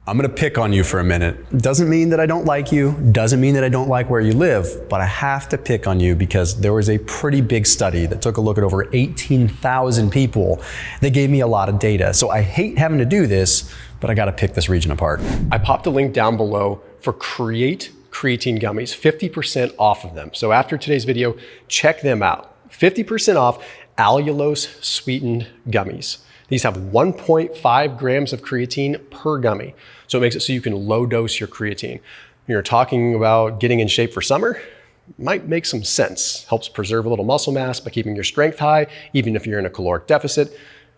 I'm gonna pick on you for a minute. Doesn't mean that I don't like you, doesn't mean that I don't like where you live, but I have to pick on you because there was a pretty big study that took a look at over 18,000 people. They gave me a lot of data. So I hate having to do this, but I gotta pick this region apart. I popped a link down below for Creatine gummies, 50% off of them. So after today's video, check them out. 50% off allulose sweetened gummies. These have 1.5 grams of creatine per gummy. So it makes it so you can low dose your creatine. You're talking about getting in shape for summer, might make some sense. Helps preserve a little muscle mass by keeping your strength high, even if you're in a caloric deficit.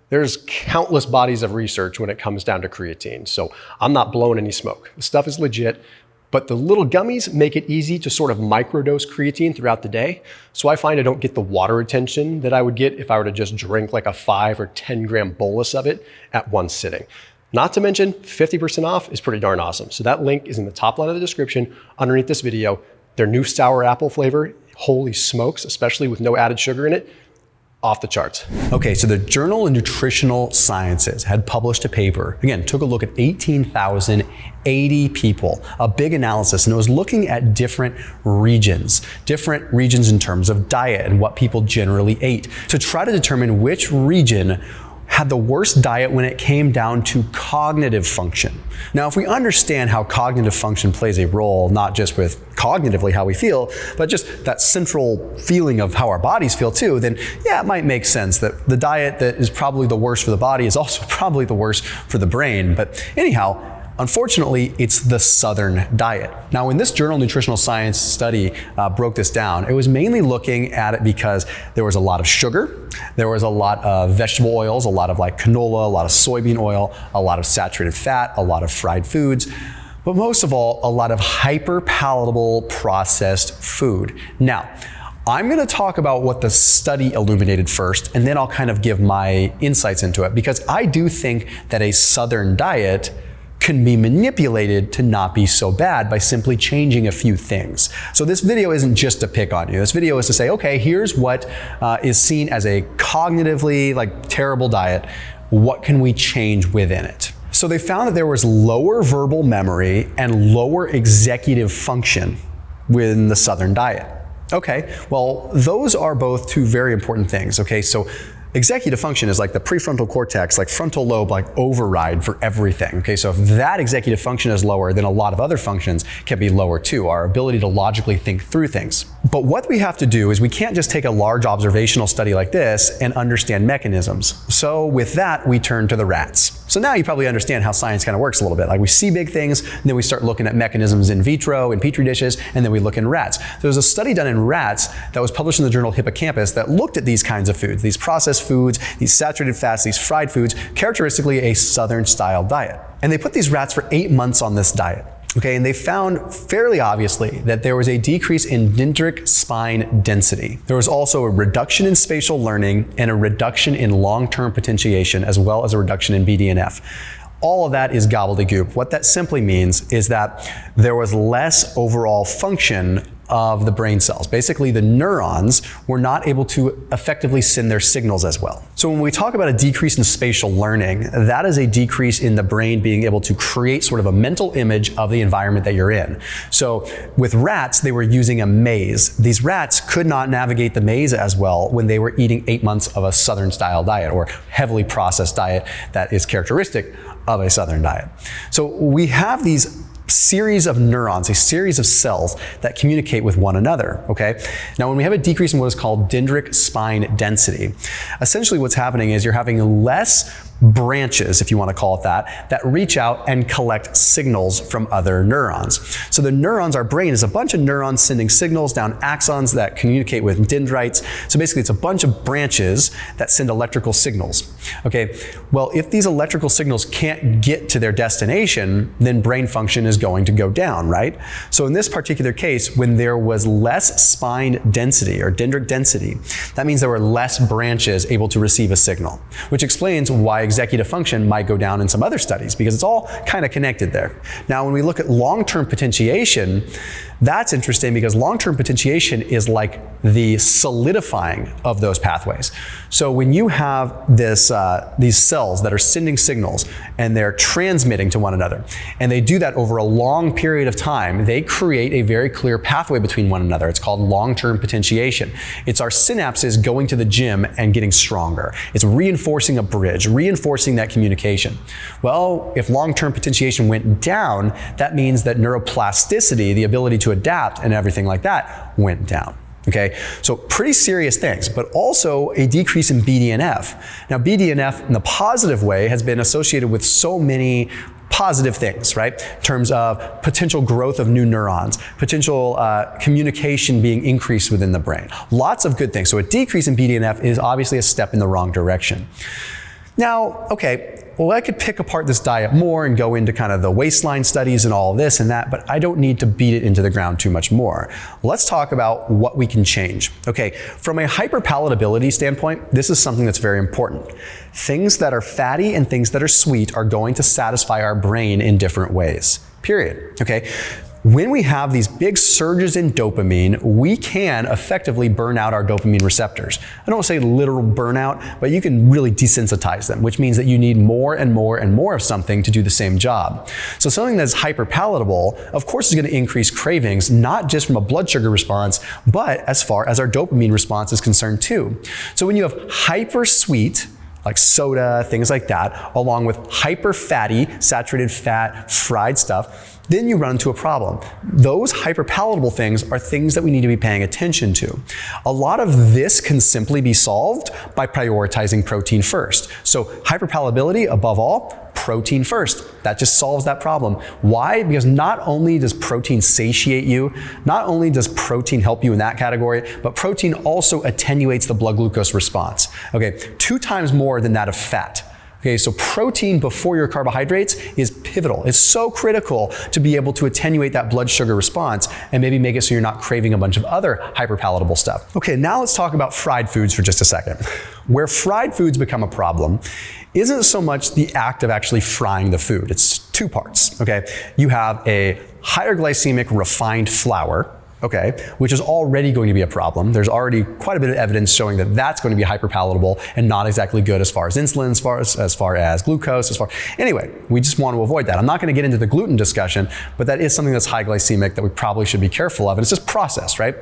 There's countless bodies of research when it comes down to creatine. So I'm not blowing any smoke. The stuff is legit. But the little gummies make it easy to sort of microdose creatine throughout the day. So I find I don't get the water retention that I would get if I were to just drink like a 5 or 10 gram bolus of it at one sitting. Not to mention 50% off is pretty darn awesome. So that link is in the top line of the description underneath this video. Their new sour apple flavor, holy smokes, especially with no added sugar in it, off the charts. Okay, so the Journal of Nutritional Sciences had published a paper, again, took a look at 18,080 people, a big analysis, and it was looking at different regions in terms of diet and what people generally ate to try to determine which region had the worst diet when it came down to cognitive function. Now, if we understand how cognitive function plays a role, not just with cognitively how we feel, but just that central feeling of how our bodies feel too, then yeah, it might make sense that the diet that is probably the worst for the body is also probably the worst for the brain. But anyhow, unfortunately, it's the Southern diet. Now, when this Journal of Nutritional Science study broke this down, it was mainly looking at it because there was a lot of sugar, there was a lot of vegetable oils, a lot of like canola, a lot of soybean oil, a lot of saturated fat, a lot of fried foods, but most of all, a lot of hyper-palatable processed food. Now, I'm going to talk about what the study illuminated first, and then I'll kind of give my insights into it, because I do think that a Southern diet can be manipulated to not be so bad by simply changing a few things. So this video isn't just to pick on you. This video is to say, okay, here's what is seen as a cognitively terrible diet. What can we change within it? So they found that there was lower verbal memory and lower executive function within the Southern diet. Okay, well, those are both two very important things. Okay, so executive function is like the prefrontal cortex, like frontal lobe, override for everything. Okay, so if that executive function is lower, then a lot of other functions can be lower too, our ability to logically think through things. But what we have to do is we can't just take a large observational study like this and understand mechanisms. So with that, we turn to the rats. So now you probably understand how science kind of works a little bit. Like we see big things, and then we start looking at mechanisms in vitro, in petri dishes, and then we look in rats. There was a study done in rats that was published in the journal Hippocampus that looked at these kinds of foods, these processed foods, these saturated fats, these fried foods, characteristically a Southern style diet. And they put these rats for 8 months on this diet. Okay, and they found fairly obviously that there was a decrease in dendritic spine density. There was also a reduction in spatial learning and a reduction in long-term potentiation, as well as a reduction in BDNF. All of that is gobbledygook. What that simply means is that there was less overall function of the brain cells. Basically, the neurons were not able to effectively send their signals as well. So when we talk about a decrease in spatial learning, that is a decrease in the brain being able to create sort of a mental image of the environment that you're in. So with rats, they were using a maze. These rats could not navigate the maze as well when they were eating 8 months of a Southern style diet or heavily processed diet that is characteristic of a Southern diet. So we have these series of neurons, a series of cells that communicate with one another, okay? Now, when we have a decrease in what is called dendritic spine density, essentially what's happening is you're having less branches, if you want to call it that reach out and collect signals from other neurons. So the neurons, our brain is a bunch of neurons sending signals down axons that communicate with dendrites. So basically it's a bunch of branches that send electrical signals. Okay, well, if these electrical signals can't get to their destination, then brain function is going to go down, right? So in this particular case, when there was less spine density or dendritic density, that means there were less branches able to receive a signal, which explains why executive function might go down in some other studies, because it's all kind of connected there. Now, when we look at long-term potentiation, that's interesting because long-term potentiation is like the solidifying of those pathways. So when you have these cells that are sending signals and they're transmitting to one another, and they do that over a long period of time, they create a very clear pathway between one another. It's called long-term potentiation. It's our synapses going to the gym and getting stronger. It's reinforcing a bridge, reinforcing that communication. Well, if long-term potentiation went down, that means that neuroplasticity, the ability to adapt and everything like that, went down. Okay, so pretty serious things, but also a decrease in BDNF. Now, BDNF in the positive way has been associated with so many positive things, right? In terms of potential growth of new neurons, potential communication being increased within the brain. Lots of good things. So a decrease in BDNF is obviously a step in the wrong direction. Now, okay, well, I could pick apart this diet more and go into kind of the waistline studies and all this and that, but I don't need to beat it into the ground too much more. Let's talk about what we can change. Okay, from a hyperpalatability standpoint, this is something that's very important. Things that are fatty and things that are sweet are going to satisfy our brain in different ways, period. Okay. When we have these big surges in dopamine, we can effectively burn out our dopamine receptors. I don't want to say literal burnout, but you can really desensitize them, which means that you need more and more and more of something to do the same job. So something that's hyperpalatable, of course, is going to increase cravings, not just from a blood sugar response, but as far as our dopamine response is concerned too. So when you have hyper sweet, like soda, things like that, along with hyper fatty, saturated fat, fried stuff, then you run into a problem. Those hyperpalatable things are things that we need to be paying attention to. A lot of this can simply be solved by prioritizing protein first. So hyperpalatability, above all, protein first. That just solves that problem. Why? Because not only does protein satiate you, not only does protein help you in that category, but protein also attenuates the blood glucose response. Okay, 2 times more than that of fat. Okay, so protein before your carbohydrates is pivotal. It's so critical to be able to attenuate that blood sugar response and maybe make it so you're not craving a bunch of other hyperpalatable stuff. Okay, now let's talk about fried foods for just a second. Where fried foods become a problem isn't so much the act of actually frying the food. It's 2 parts, okay? You have a higher glycemic refined flour, okay, which is already going to be a problem. There's already quite a bit of evidence showing that that's going to be hyperpalatable and not exactly good as far as insulin, as far as glucose, Anyway, we just want to avoid that. I'm not going to get into the gluten discussion, but that is something that's high glycemic that we probably should be careful of, and it's just processed, right?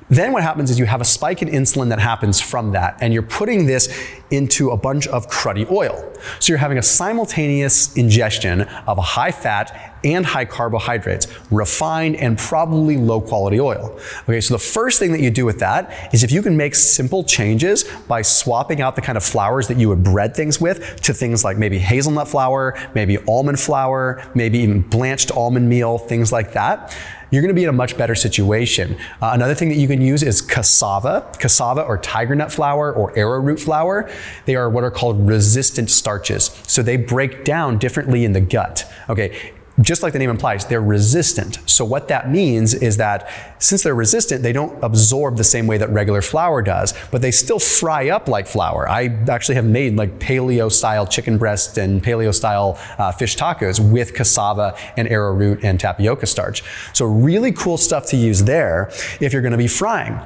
Then what happens is you have a spike in insulin that happens from that, and you're putting this into a bunch of cruddy oil. So you're having a simultaneous ingestion of a high fat and high carbohydrates, refined and probably low quality oil. Okay, so the first thing that you do with that is if you can make simple changes by swapping out the kind of flours that you would bread things with to things like maybe hazelnut flour, maybe almond flour, maybe even blanched almond meal, things like that, you're going to be in a much better situation. Another thing that you can use is cassava or tiger nut flour or arrowroot flour. They are what are called resistant starches. So they break down differently in the gut. Okay. Just like the name implies, they're resistant. So what that means is that since they're resistant, they don't absorb the same way that regular flour does, but they still fry up like flour. I actually have made like paleo-style chicken breast and paleo-style fish tacos with cassava and arrowroot and tapioca starch. So really cool stuff to use there if you're gonna be frying.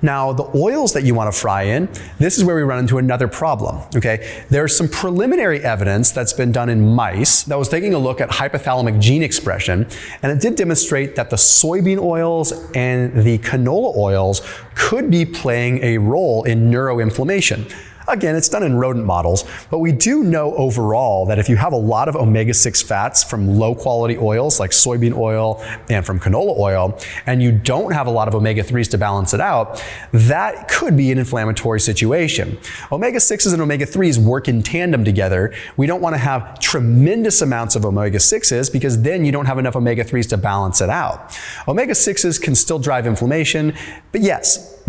Now, the oils that you want to fry in, this is where we run into another problem, okay? There's some preliminary evidence that's been done in mice that was taking a look at hypothalamic gene expression, and it did demonstrate that the soybean oils and the canola oils could be playing a role in neuroinflammation. Again, it's done in rodent models, but we do know overall that if you have a lot of omega-6 fats from low-quality oils like soybean oil and from canola oil, and you don't have a lot of omega-3s to balance it out, that could be an inflammatory situation. Omega-6s and omega-3s work in tandem together. We don't want to have tremendous amounts of omega-6s because then you don't have enough omega-3s to balance it out. Omega-6s can still drive inflammation,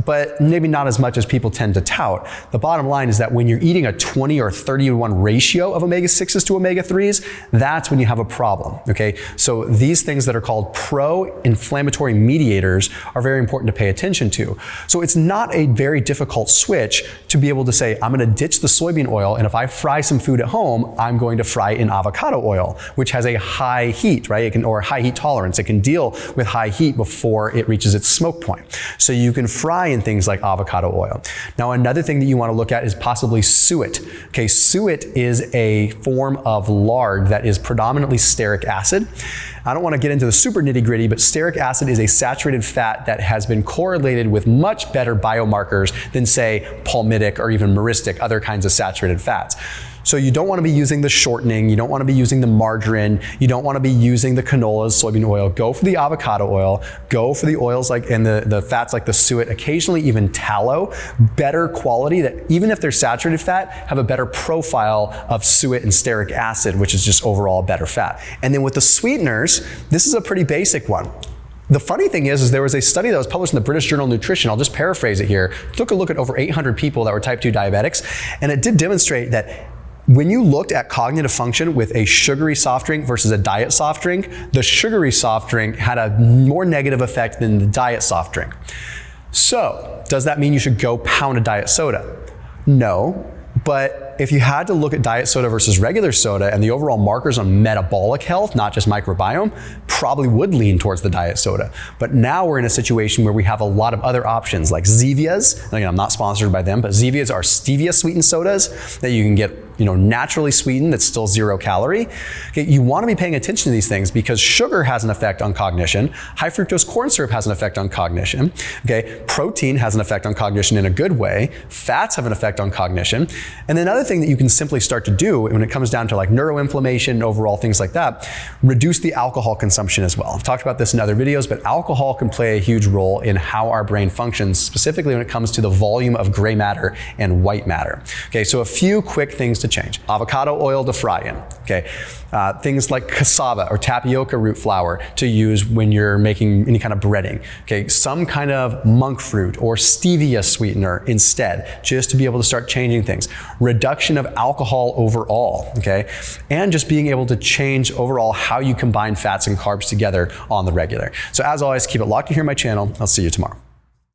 but maybe not as much as people tend to tout. The bottom line mind is that when you're eating a 20 or 30 to 1 ratio of omega-6s to omega-3s, that's when you have a problem, okay? So these things that are called pro-inflammatory mediators are very important to pay attention to. So it's not a very difficult switch to be able to say, I'm gonna ditch the soybean oil, and if I fry some food at home, I'm going to fry in avocado oil, which has a high heat, right? Or high heat tolerance. It can deal with high heat before it reaches its smoke point. So you can fry in things like avocado oil. Now, another thing that you want to look at is possibly suet. Okay, suet is a form of lard that is predominantly stearic acid. I don't want to get into the super nitty-gritty, but stearic acid is a saturated fat that has been correlated with much better biomarkers than, say, palmitic or even myristic, other kinds of saturated fats. So you don't want to be using the shortening, you don't want to be using the margarine, you don't want to be using the canolas, soybean oil. Go for the avocado oil, go for the oils like, and the fats like the suet, occasionally even tallow, better quality that even if they're saturated fat, have a better profile of suet and stearic acid, which is just overall better fat. And then with the sweeteners, this is a pretty basic one. The funny thing is there was a study that was published in the British Journal of Nutrition, I'll just paraphrase it here, took a look at over 800 people that were type 2 diabetics, and it did demonstrate that when you looked at cognitive function with a sugary soft drink versus a diet soft drink, the sugary soft drink had a more negative effect than the diet soft drink. So, does that mean you should go pound a diet soda? No, but if you had to look at diet soda versus regular soda and the overall markers on metabolic health, not just microbiome, probably would lean towards the diet soda. But now we're in a situation where we have a lot of other options like Zevias. Again, I'm not sponsored by them, but Zevias are stevia sweetened sodas that you can get naturally sweetened that's still 0 calorie. Okay, you want to be paying attention to these things because sugar has an effect on cognition. High fructose corn syrup has an effect on cognition. Okay, protein has an effect on cognition in a good way. Fats have an effect on cognition. And then another thing that you can simply start to do when it comes down to like neuroinflammation and overall things like that, reduce the alcohol consumption as well. I've talked about this in other videos, but alcohol can play a huge role in how our brain functions, specifically when it comes to the volume of gray matter and white matter. Okay, so a few quick things to change. Avocado oil to fry in. Okay, things like cassava or tapioca root flour to use when you're making any kind of breading. Okay, some kind of monk fruit or stevia sweetener instead, just to be able to start changing things. Reduction of alcohol overall. Okay, and just being able to change overall how you combine fats and carbs together on the regular. So as always, keep it locked in here on my channel. I'll see you tomorrow.